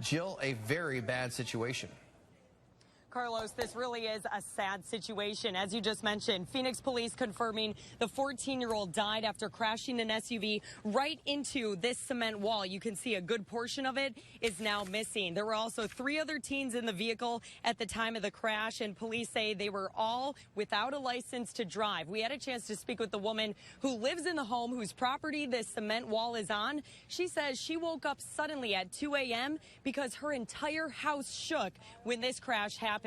Jill, a very bad situation. Carlos, this really is a sad situation. As you just mentioned, Phoenix police confirming the 14-year-old died after crashing an SUV right into this cement wall. You can see a good portion of it is now missing. There were also 3 other teens in the vehicle at the time of the crash, and police say they were all without a license to drive. We had a chance to speak with the woman who lives in the home whose property this cement wall is on. She says she woke up suddenly at 2 a.m. because her entire house shook when this crash happened.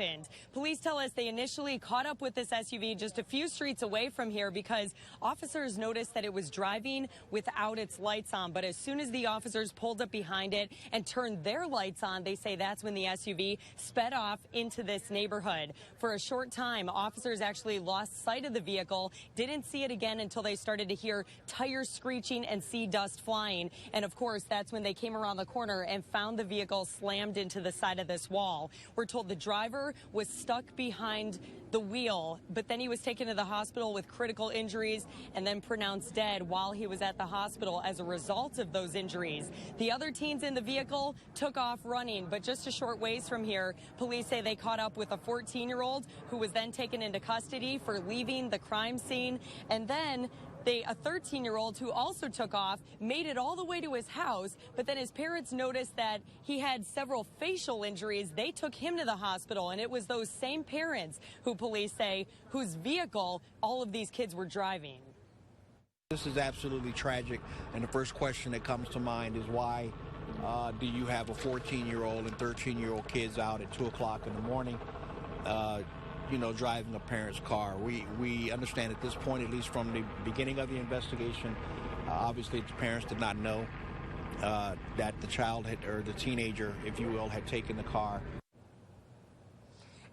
Police tell us they initially caught up with this SUV just a few streets away from here because officers noticed that it was driving without its lights on. But as soon as the officers pulled up behind it and turned their lights on, they say that's when the SUV sped off into this neighborhood. For a short time, officers actually lost sight of the vehicle, didn't see it again until they started to hear tires screeching and see dust flying. And of course, that's when they came around the corner and found the vehicle slammed into the side of this wall. We're told the driver was stuck behind the wheel, but then he was taken to the hospital with critical injuries and then pronounced dead while he was at the hospital as a result of those injuries. The other teens in the vehicle took off running, but just a short ways from here, police say they caught up with a 14-year-old who was then taken into custody for leaving the crime scene, and then a 13-year-old who also took off made it all the way to his house, but then his parents noticed that he had several facial injuries. They took him to the hospital, and it was those same parents who police say whose vehicle all of these kids were driving. This is absolutely tragic, and the first question that comes to mind is why do you have a 14-year-old and 13-year-old kids out at 2 o'clock in the morning driving a parent's car. We understand at this point, at least from the beginning of the investigation, obviously the parents did not know that the child or the teenager, if you will, had taken the car.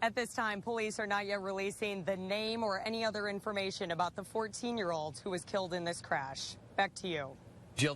At this time, police are not yet releasing the name or any other information about the 14-year-old who was killed in this crash. Back to you.